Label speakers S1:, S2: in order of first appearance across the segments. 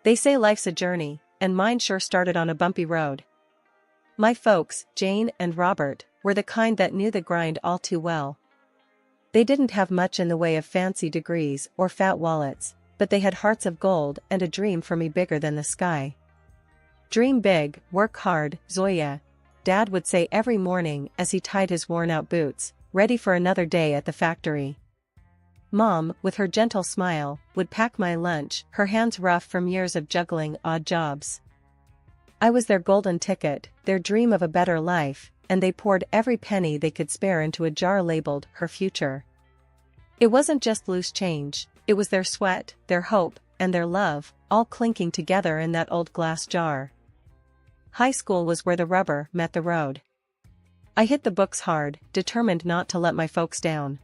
S1: They say life's a journey, and mine sure started on a bumpy road. My folks, Jane and Robert, were the kind that knew the grind all too well. They didn't have much in the way of fancy degrees or fat wallets, but they had hearts of gold and a dream for me bigger than the sky. Dream big, work hard, Zoya, Dad would say every morning as he tied his worn-out boots, ready for another day at the factory. Mom, with her gentle smile, would pack my lunch, her hands rough from years of juggling odd jobs. I was their golden ticket, their dream of a better life, and they poured every penny they could spare into a jar labeled "Her Future." It wasn't just loose change, it was their sweat, their hope, and their love, all clinking together in that old glass jar. High school was where the rubber met the road. I hit the books hard, determined not to let my folks down.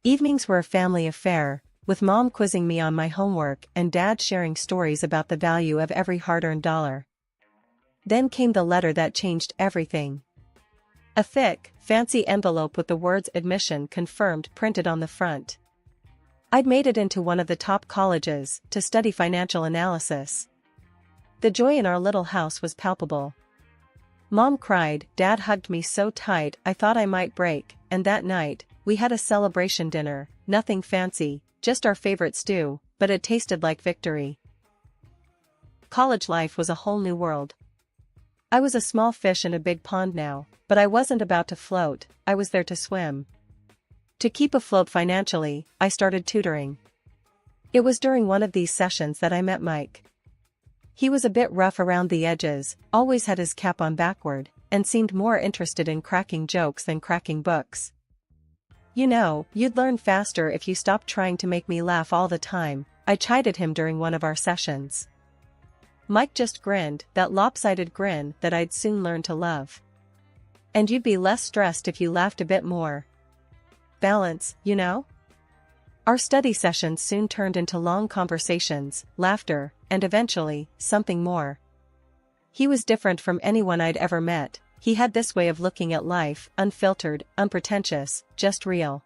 S1: Evenings were a family affair, with Mom quizzing me on my homework and Dad sharing stories about the value of every hard-earned dollar. Then came the letter that changed everything. A thick, fancy envelope with the words "Admission Confirmed" printed on the front. I'd made it into one of the top colleges to study financial analysis. The joy in our little house was palpable. Mom cried, Dad hugged me so tight I thought I might break, and that night, we had a celebration dinner, nothing fancy, just our favorite stew, but it tasted like victory. College life was a whole new world. I was a small fish in a big pond now, but I wasn't about to float, I was there to swim. To keep afloat financially, I started tutoring. It was during one of these sessions that I met Mike. He was a bit rough around the edges, always had his cap on backward, and seemed more interested in cracking jokes than cracking books. You know, you'd learn faster if you stopped trying to make me laugh all the time, I chided him during one of our sessions. Mike just grinned, that lopsided grin that I'd soon learn to love. And you'd be less stressed if you laughed a bit more. Balance, you know? Our study sessions soon turned into long conversations, laughter, and eventually, something more. He was different from anyone I'd ever met. He had this way of looking at life, unfiltered, unpretentious, just real.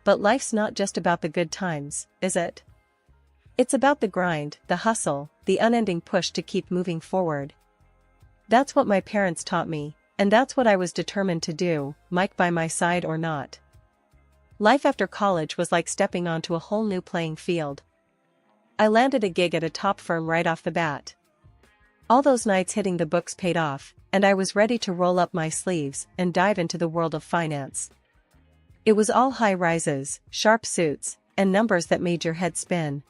S1: But life's not just about the good times, is it? It's about the grind, the hustle, the unending push to keep moving forward. That's what my parents taught me, and that's what I was determined to do, Mike by my side or not. Life after college was like stepping onto a whole new playing field. I landed a gig at a top firm right off the bat. All those nights hitting the books paid off, and I was ready to roll up my sleeves and dive into the world of finance. It was all high rises, sharp suits, and numbers that made your head spin.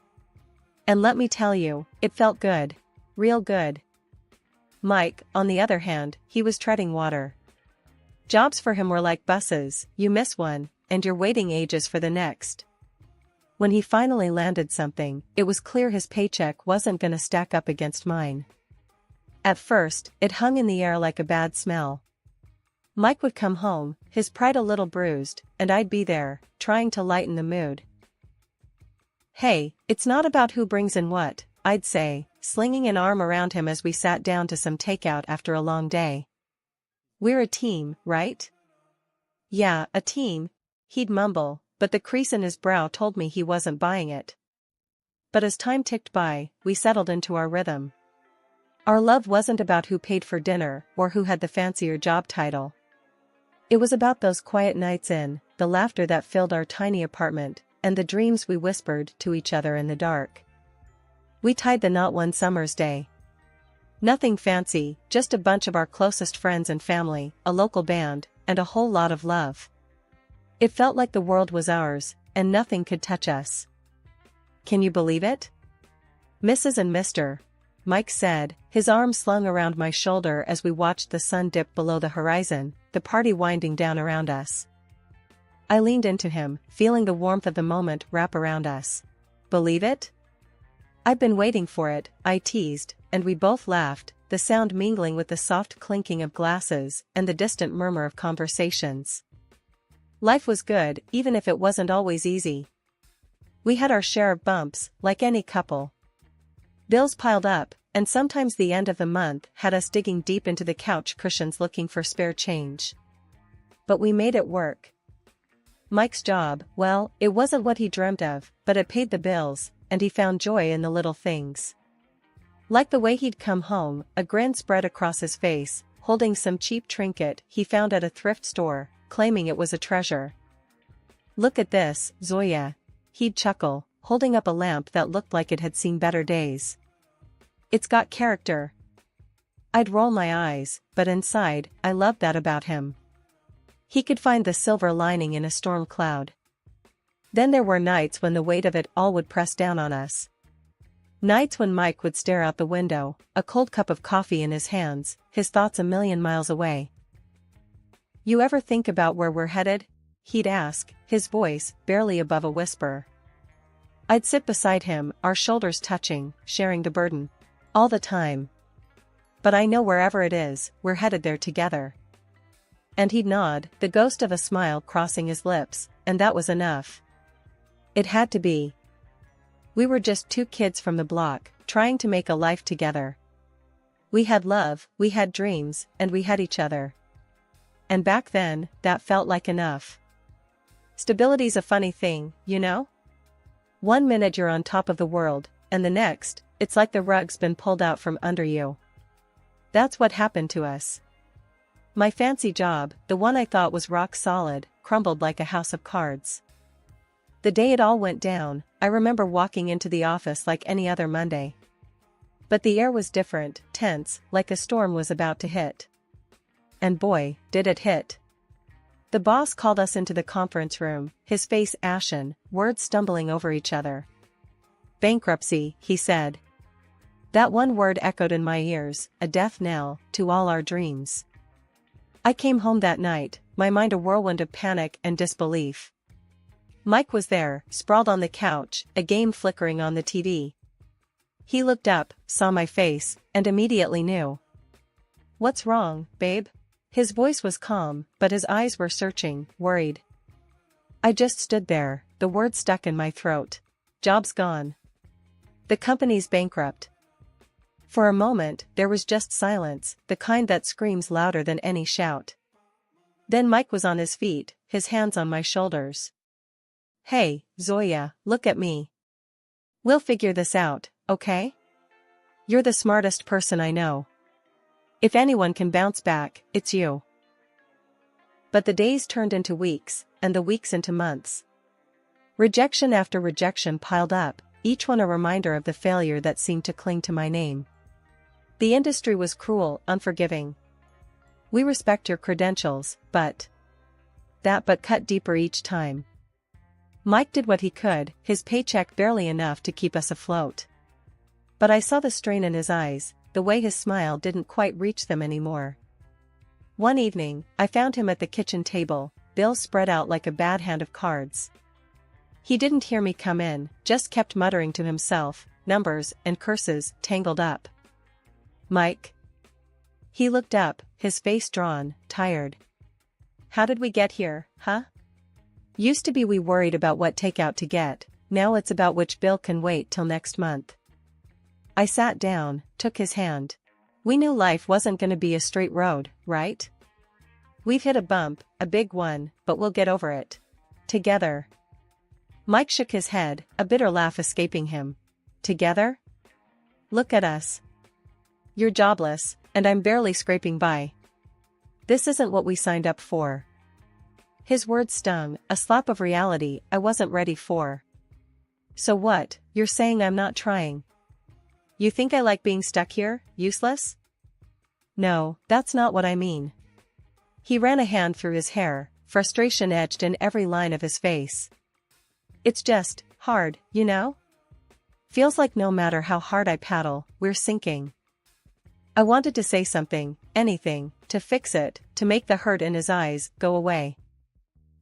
S1: And let me tell you, it felt good. Real good. Mike, on the other hand, he was treading water. Jobs for him were like buses, you miss one, and you're waiting ages for the next. When he finally landed something, it was clear his paycheck wasn't gonna stack up against mine. At first, it hung in the air like a bad smell. Mike would come home, his pride a little bruised, and I'd be there, trying to lighten the mood. Hey, it's not about who brings in what, I'd say, slinging an arm around him as we sat down to some takeout after a long day. We're a team, right? Yeah, a team, he'd mumble, but the crease in his brow told me he wasn't buying it. But as time ticked by, we settled into our rhythm. Our love wasn't about who paid for dinner or who had the fancier job title. It was about those quiet nights in, the laughter that filled our tiny apartment, and the dreams we whispered to each other in the dark. We tied the knot one summer's day. Nothing fancy, just a bunch of our closest friends and family, a local band, and a whole lot of love. It felt like the world was ours, and nothing could touch us. Can you believe it? Mrs. and Mr. Mike said, his arm slung around my shoulder as we watched the sun dip below the horizon, the party winding down around us. I leaned into him, feeling the warmth of the moment wrap around us. Believe it? I've been waiting for it, I teased, and we both laughed, the sound mingling with the soft clinking of glasses and the distant murmur of conversations. Life was good, even if it wasn't always easy. We had our share of bumps, like any couple. Bills piled up, and sometimes the end of the month had us digging deep into the couch cushions looking for spare change. But we made it work. Mike's job, well, it wasn't what he dreamt of, but it paid the bills, and he found joy in the little things. Like the way he'd come home, a grin spread across his face, holding some cheap trinket he found at a thrift store, claiming it was a treasure. "Look at this, Zoya," he'd chuckle, holding up a lamp that looked like it had seen better days. "It's got character." I'd roll my eyes, but inside, I loved that about him. He could find the silver lining in a storm cloud. Then there were nights when the weight of it all would press down on us. Nights when Mike would stare out the window, a cold cup of coffee in his hands, his thoughts a million miles away. "You ever think about where we're headed?" he'd ask, his voice barely above a whisper. I'd sit beside him, our shoulders touching, sharing the burden. "All the time. But I know wherever it is, we're headed there together." And he'd nod, the ghost of a smile crossing his lips, and that was enough. It had to be. We were just two kids from the block, trying to make a life together. We had love, we had dreams, and we had each other. And back then, that felt like enough. Stability's a funny thing, you know? One minute you're on top of the world, and the next, it's like the rug's been pulled out from under you. That's what happened to us. My fancy job, the one I thought was rock solid, crumbled like a house of cards. The day it all went down, I remember walking into the office like any other Monday. But the air was different, tense, like a storm was about to hit. And boy, did it hit. The boss called us into the conference room, his face ashen, words stumbling over each other. "Bankruptcy," he said. That one word echoed in my ears, a death knell to all our dreams. I came home that night, my mind a whirlwind of panic and disbelief. Mike was there, sprawled on the couch, a game flickering on the TV. He looked up, saw my face, and immediately knew. "What's wrong, babe?" His voice was calm, but his eyes were searching, worried. I just stood there, the words stuck in my throat. "Job's gone. The company's bankrupt." For a moment, there was just silence, the kind that screams louder than any shout. Then Mike was on his feet, his hands on my shoulders. "Hey, Zoya, look at me. We'll figure this out, okay? You're the smartest person I know. If anyone can bounce back, it's you." But the days turned into weeks, and the weeks into months. Rejection after rejection piled up, each one a reminder of the failure that seemed to cling to my name. The industry was cruel, unforgiving. "We respect your credentials, but..." That but cut deeper each time. Mike did what he could, his paycheck barely enough to keep us afloat. But I saw the strain in his eyes, the way his smile didn't quite reach them anymore. One evening, I found him at the kitchen table, bills spread out like a bad hand of cards. He didn't hear me come in, just kept muttering to himself, numbers and curses tangled up. "Mike?" He looked up, his face drawn, tired. "How did we get here, huh? Used to be we worried about what takeout to get, now it's about which bill can wait till next month." I sat down, took his hand. "We knew life wasn't gonna be a straight road, right? We've hit a bump, a big one, but we'll get over it. Together." Mike shook his head, a bitter laugh escaping him. "Together? Look at us. You're jobless, and I'm barely scraping by. This isn't what we signed up for." His words stung, a slap of reality I wasn't ready for. "So what, you're saying I'm not trying? You think I like being stuck here, useless?" "No, that's not what I mean." He ran a hand through his hair, frustration etched in every line of his face. "It's just hard, you know? Feels like no matter how hard I paddle, we're sinking." I wanted to say something, anything, to fix it, to make the hurt in his eyes go away.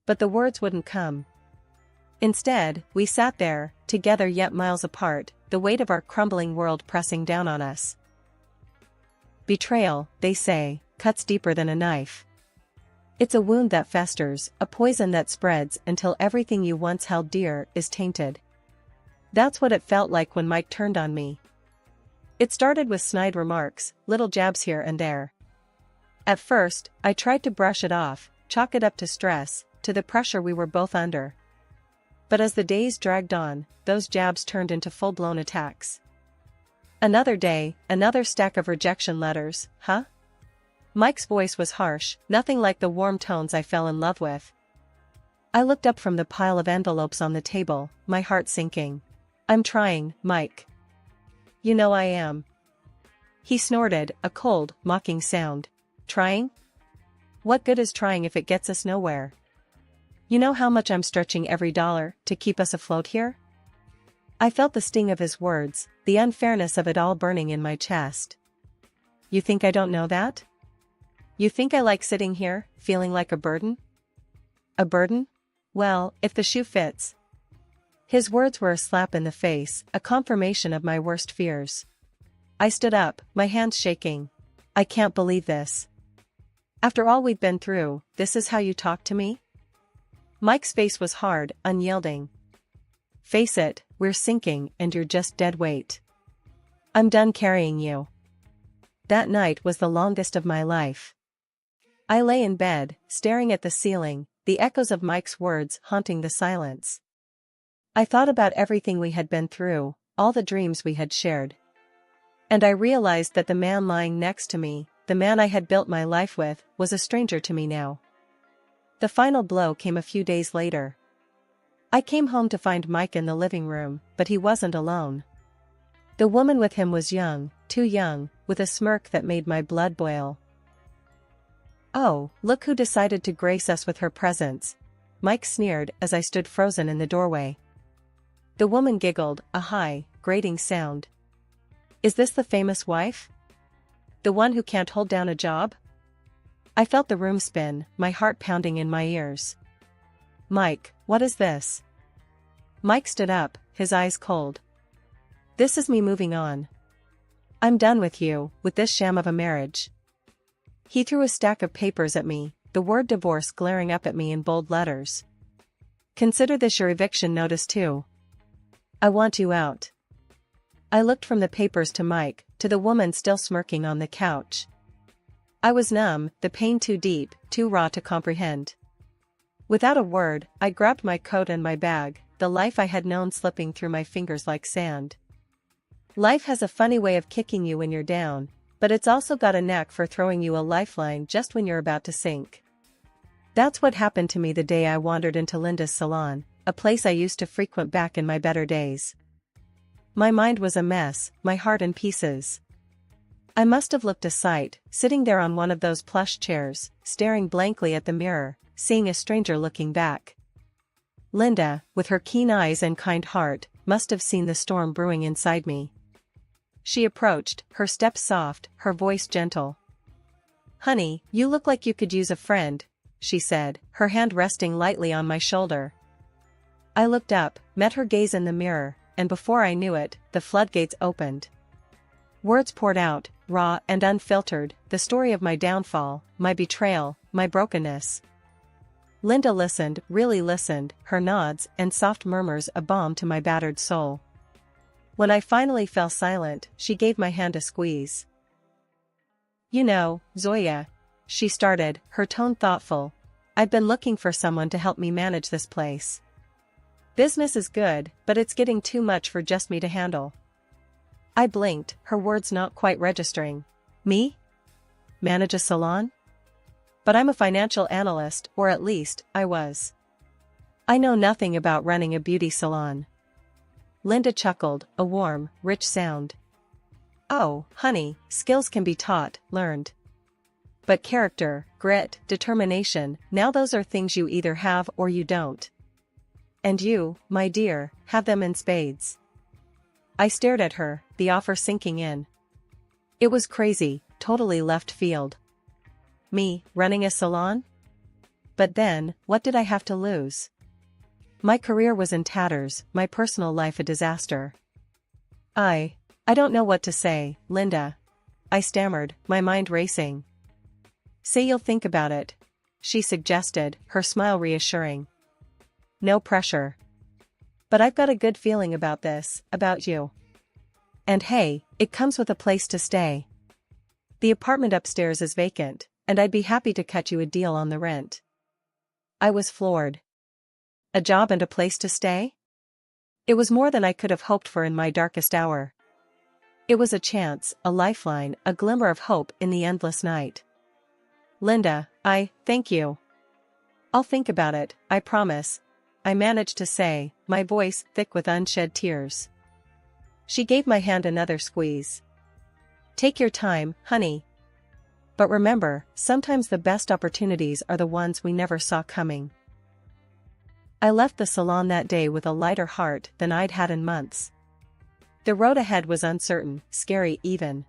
S1: But the words wouldn't come. Instead, we sat there, together yet miles apart, the weight of our crumbling world pressing down on us. Betrayal, they say, cuts deeper than a knife. It's a wound that festers, a poison that spreads until everything you once held dear is tainted. That's what it felt like when Mike turned on me. It started with snide remarks, little jabs here and there. At first, I tried to brush it off, chalk it up to stress, to the pressure we were both under. But as the days dragged on, those jabs turned into full-blown attacks. Another day, another stack of rejection letters, huh? Mike's voice was harsh, nothing like the warm tones I fell in love with. I looked up from the pile of envelopes on the table, my heart sinking. I'm trying, Mike. You know I am. He snorted, a cold, mocking sound. Trying? What good is trying if it gets us nowhere? You know how much I'm stretching every dollar to keep us afloat here? I felt the sting of his words, the unfairness of it all burning in my chest. You think I don't know that? You think I like sitting here, feeling like a burden? A burden? Well, if the shoe fits. His words were a slap in the face, a confirmation of my worst fears. I stood up, my hands shaking. I can't believe this. After all we've been through, this is how you talk to me? Mike's face was hard, unyielding. Face it, we're sinking and you're just dead weight. I'm done carrying you. That night was the longest of my life. I lay in bed, staring at the ceiling, the echoes of Mike's words haunting the silence. I thought about everything we had been through, all the dreams we had shared. And I realized that the man lying next to me, the man I had built my life with, was a stranger to me now. The final blow came a few days later. I came home to find Mike in the living room, but he wasn't alone. The woman with him was young, too young, with a smirk that made my blood boil. Oh, look who decided to grace us with her presence, Mike sneered as I stood frozen in the doorway. The woman giggled, a high, grating sound. Is this the famous wife? The one who can't hold down a job? I felt the room spin, my heart pounding in my ears. Mike, what is this? Mike stood up, his eyes cold. This is me moving on. I'm done with you, with this sham of a marriage. He threw a stack of papers at me, the word divorce glaring up at me in bold letters. Consider this your eviction notice too. I want you out. I looked from the papers to Mike, to the woman still smirking on the couch. I was numb, the pain too deep, too raw to comprehend. Without a word, I grabbed my coat and my bag, the life I had known slipping through my fingers like sand. Life has a funny way of kicking you when you're down, but it's also got a knack for throwing you a lifeline just when you're about to sink. That's what happened to me the day I wandered into Linda's salon, a place I used to frequent back in my better days. My mind was a mess, my heart in pieces. I must have looked a sight, sitting there on one of those plush chairs, staring blankly at the mirror, seeing a stranger looking back. Linda, with her keen eyes and kind heart, must have seen the storm brewing inside me. She approached, her step soft, her voice gentle. Honey, you look like you could use a friend, she said, her hand resting lightly on my shoulder. I looked up, met her gaze in the mirror, and before I knew it, the floodgates opened. Words poured out, raw and unfiltered, the story of my downfall, my betrayal, my brokenness. Linda listened, really listened, her nods and soft murmurs a balm to my battered soul. When I finally fell silent, she gave my hand a squeeze. You know, Zoya, she started, her tone thoughtful, I've been looking for someone to help me manage this place. Business is good, but it's getting too much for just me to handle. I blinked, her words not quite registering. Me? Manage a salon? But I'm a financial analyst, or at least, I was. I know nothing about running a beauty salon. Linda chuckled, a warm, rich sound. Oh, honey, skills can be taught, learned. But character, grit, determination, now those are things you either have or you don't. And you, my dear, have them in spades. I stared at her, the offer sinking in. It was crazy, totally left field. Me, running a salon? But then, what did I have to lose? My career was in tatters, my personal life a disaster. I don't know what to say, Linda. I stammered, my mind racing. Say you'll think about it, she suggested, her smile reassuring. No pressure. But I've got a good feeling about this, about you. And hey, it comes with a place to stay. The apartment upstairs is vacant, and I'd be happy to cut you a deal on the rent. I was floored. A job and a place to stay? It was more than I could have hoped for in my darkest hour. It was a chance, a lifeline, a glimmer of hope in the endless night. Linda, thank you. I'll think about it, I promise, I managed to say, my voice thick with unshed tears. She gave my hand another squeeze. Take your time, honey. But remember, sometimes the best opportunities are the ones we never saw coming. I left the salon that day with a lighter heart than I'd had in months. The road ahead was uncertain, scary even.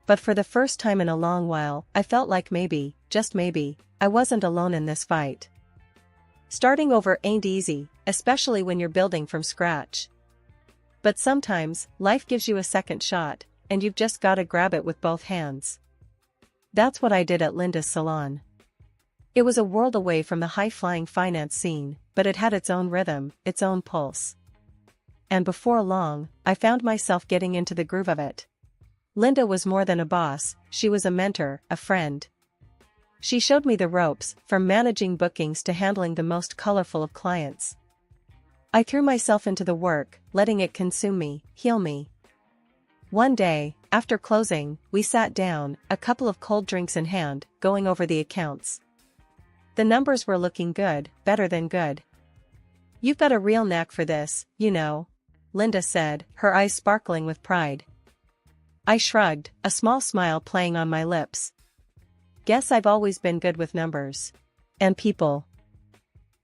S1: But for the first time in a long while, I felt like maybe, just maybe, I wasn't alone in this fight. Starting over ain't easy, especially when you're building from scratch. But sometimes, life gives you a second shot, and you've just gotta grab it with both hands. That's what I did at Linda's salon. It was a world away from the high-flying finance scene, but it had its own rhythm, its own pulse. And before long, I found myself getting into the groove of it. Linda was more than a boss, she was a mentor, a friend. She showed me the ropes, from managing bookings to handling the most colorful of clients. I threw myself into the work, letting it consume me, heal me. One day, after closing, we sat down, a couple of cold drinks in hand, going over the accounts. The numbers were looking good, better than good. You've got a real knack for this, you know, Linda said, her eyes sparkling with pride. I shrugged, a small smile playing on my lips. Guess I've always been good with numbers. And people.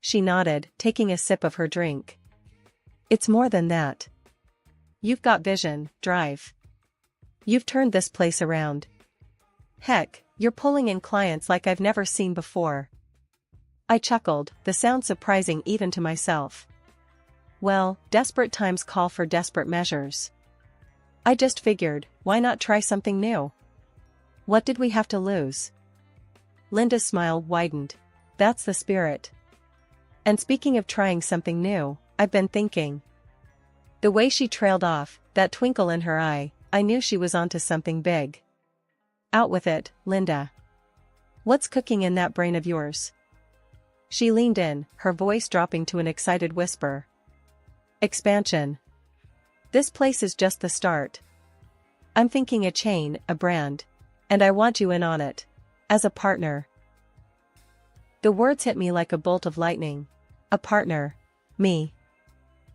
S1: She nodded, taking a sip of her drink. It's more than that. You've got vision, drive. You've turned this place around. Heck, you're pulling in clients like I've never seen before. I chuckled, the sound surprising even to myself. Well, desperate times call for desperate measures. I just figured, why not try something new? What did we have to lose? Linda's smile widened. That's the spirit. And speaking of trying something new, I've been thinking. The way she trailed off, that twinkle in her eye, I knew she was onto something big. Out with it, Linda. What's cooking in that brain of yours? She leaned in, her voice dropping to an excited whisper. Expansion. This place is just the start. I'm thinking a chain, a brand. And I want you in on it. As a partner. The words hit me like a bolt of lightning. A partner. Me.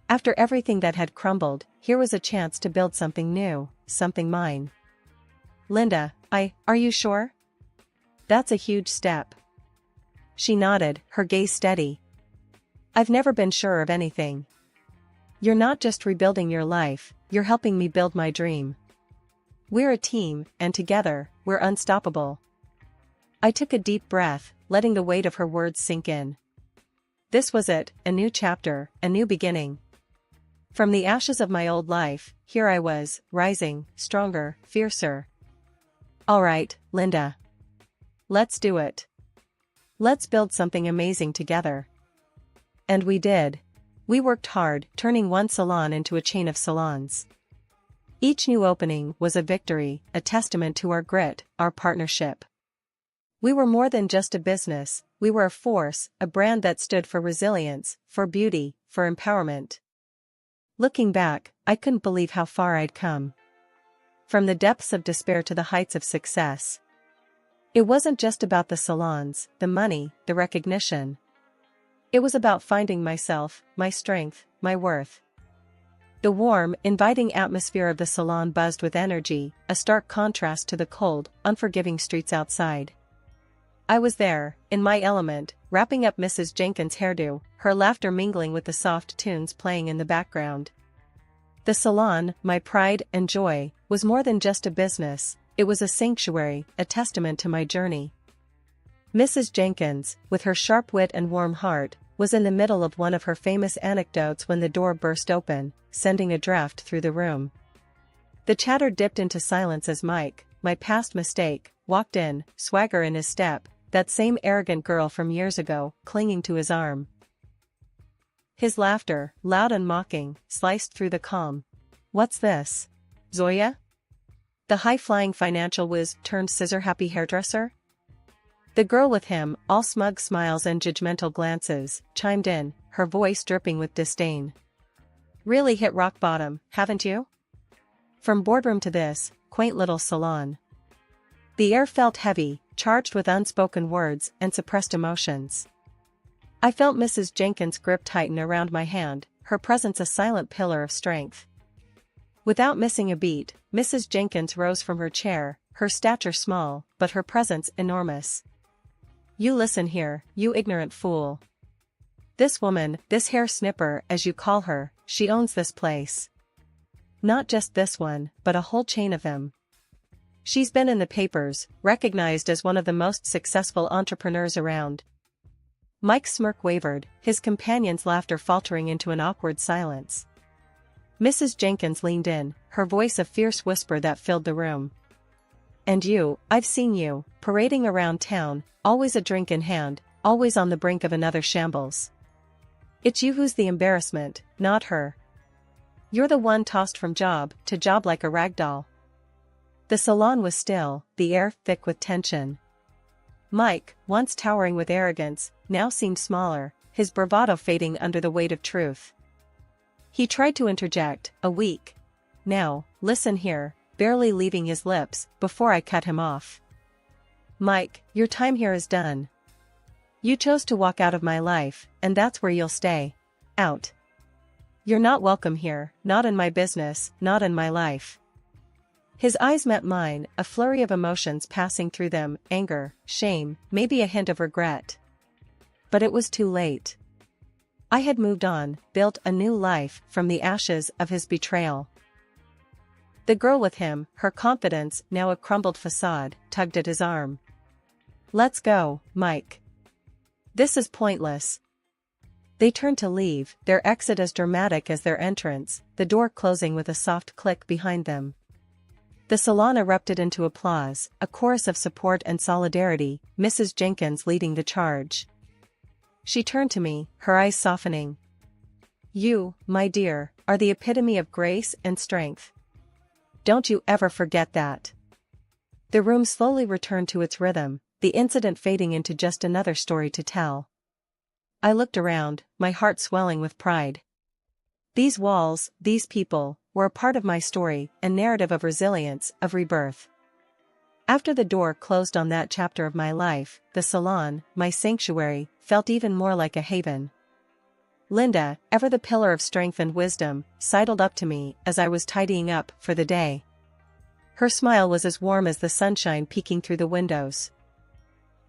S1: After everything that had crumbled, here was a chance to build something new, something mine. Linda, are you sure? That's a huge step. She nodded, her gaze steady. I've never been sure of anything. You're not just rebuilding your life, you're helping me build my dream. We're a team, and together, we're unstoppable. I took a deep breath, letting the weight of her words sink in. This was it, a new chapter, a new beginning. From the ashes of my old life, here I was, rising, stronger, fiercer. All right, Linda. Let's do it. Let's build something amazing together. And we did. We worked hard, turning one salon into a chain of salons. Each new opening was a victory, a testament to our grit, our partnership. We were more than just a business, we were a force, a brand that stood for resilience, for beauty, for empowerment. Looking back, I couldn't believe how far I'd come. From the depths of despair to the heights of success. It wasn't just about the salons, the money, the recognition. It was about finding myself, my strength, my worth. The warm, inviting atmosphere of the salon buzzed with energy, a stark contrast to the cold, unforgiving streets outside. I was there, in my element, wrapping up Mrs. Jenkins' hairdo, her laughter mingling with the soft tunes playing in the background. The salon, my pride and joy, was more than just a business, it was a sanctuary, a testament to my journey. Mrs. Jenkins, with her sharp wit and warm heart, was in the middle of one of her famous anecdotes when the door burst open, sending a draft through the room. The chatter dipped into silence as Mike, my past mistake, walked in, swagger in his step, that same arrogant girl from years ago, clinging to his arm. His laughter, loud and mocking, sliced through the calm. What's this? Zoya? The high-flying financial whiz turned scissor-happy hairdresser? The girl with him, all smug smiles and judgmental glances, chimed in, her voice dripping with disdain. Really hit rock bottom, haven't you? From boardroom to this quaint little salon. The air felt heavy, charged with unspoken words and suppressed emotions. I felt Mrs. Jenkins' grip tighten around my hand, her presence a silent pillar of strength. Without missing a beat, Mrs. Jenkins rose from her chair, her stature small, but her presence enormous. "You listen here, you ignorant fool. This woman, this hair snipper as you call her, she owns this place. Not just this one, but a whole chain of them. She's been in the papers, recognized as one of the most successful entrepreneurs around." Mike's smirk wavered, his companion's laughter faltering into an awkward silence. Mrs. Jenkins leaned in, her voice a fierce whisper that filled the room. "And you, I've seen you, parading around town, always a drink in hand, always on the brink of another shambles. It's you who's the embarrassment, not her. You're the one tossed from job to job like a rag doll." The salon was still, the air thick with tension. Mike, once towering with arrogance, now seemed smaller, his bravado fading under the weight of truth. He tried to interject, a weak "Now, listen here," barely leaving his lips, before I cut him off. "Mike, your time here is done. You chose to walk out of my life, and that's where you'll stay. Out. You're not welcome here, not in my business, not in my life." His eyes met mine, a flurry of emotions passing through them, anger, shame, maybe a hint of regret. But it was too late. I had moved on, built a new life from the ashes of his betrayal. The girl with him, her confidence now a crumbled facade, tugged at his arm. "Let's go, Mike. This is pointless." They turned to leave, their exit as dramatic as their entrance, the door closing with a soft click behind them. The salon erupted into applause, a chorus of support and solidarity, Mrs. Jenkins leading the charge. She turned to me, her eyes softening. "You, my dear, are the epitome of grace and strength. Don't you ever forget that." The room slowly returned to its rhythm, the incident fading into just another story to tell. I looked around, my heart swelling with pride. These walls, these people, were a part of my story, a narrative of resilience, of rebirth. After the door closed on that chapter of my life, the salon, my sanctuary, felt even more like a haven. Linda, ever the pillar of strength and wisdom, sidled up to me as I was tidying up for the day. Her smile was as warm as the sunshine peeking through the windows.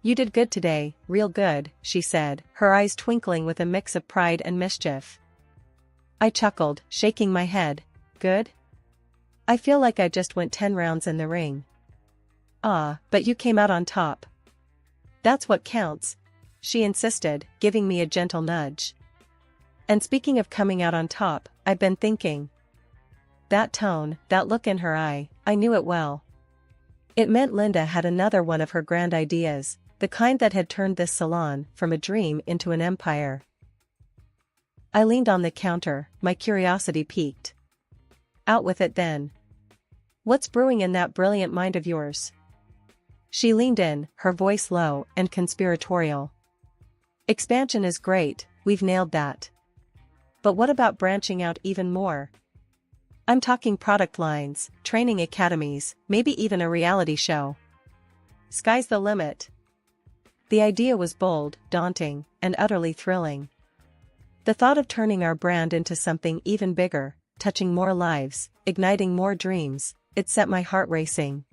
S1: "You did good today, real good," she said, her eyes twinkling with a mix of pride and mischief. I chuckled, shaking my head. "Good? I feel like I just went 10 rounds in the ring." "Ah, but you came out on top. That's what counts," she insisted, giving me a gentle nudge. "And speaking of coming out on top, I've been thinking." That tone, that look in her eye, I knew it well. It meant Linda had another one of her grand ideas, the kind that had turned this salon from a dream into an empire. I leaned on the counter, my curiosity piqued. "Out with it then. What's brewing in that brilliant mind of yours?" She leaned in, her voice low and conspiratorial. "Expansion is great, we've nailed that. But what about branching out even more? I'm talking product lines, training academies, maybe even a reality show. Sky's the limit." The idea was bold, daunting, and utterly thrilling. The thought of turning our brand into something even bigger, touching more lives, igniting more dreams, it set my heart racing.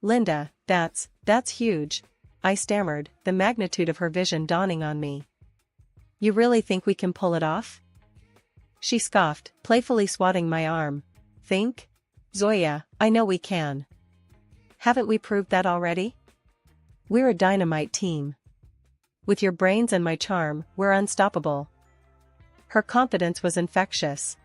S1: "Linda, that's huge," I stammered, the magnitude of her vision dawning on me. "You really think we can pull it off?" She scoffed, playfully swatting my arm. "Think? Zoya, I know we can. Haven't we proved that already? We're a dynamite team. With your brains and my charm, we're unstoppable." Her confidence was infectious.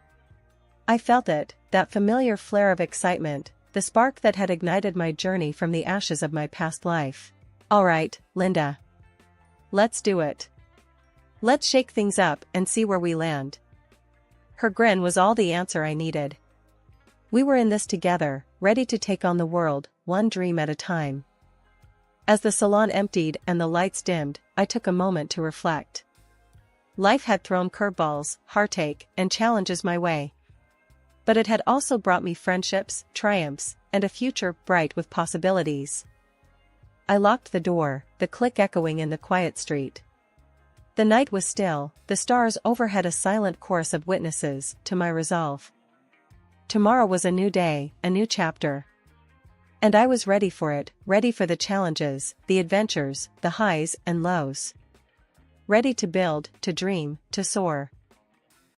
S1: I felt it, that familiar flare of excitement, the spark that had ignited my journey from the ashes of my past life. "All right, Linda. Let's do it. Let's shake things up and see where we land." Her grin was all the answer I needed. We were in this together, ready to take on the world, one dream at a time. As the salon emptied and the lights dimmed, I took a moment to reflect. Life had thrown curveballs, heartache, and challenges my way. But it had also brought me friendships, triumphs, and a future bright with possibilities. I locked the door, the click echoing in the quiet street. The night was still, the stars overhead a silent chorus of witnesses to my resolve. Tomorrow was a new day, a new chapter. And I was ready for it, ready for the challenges, the adventures, the highs and lows. Ready to build, to dream, to soar.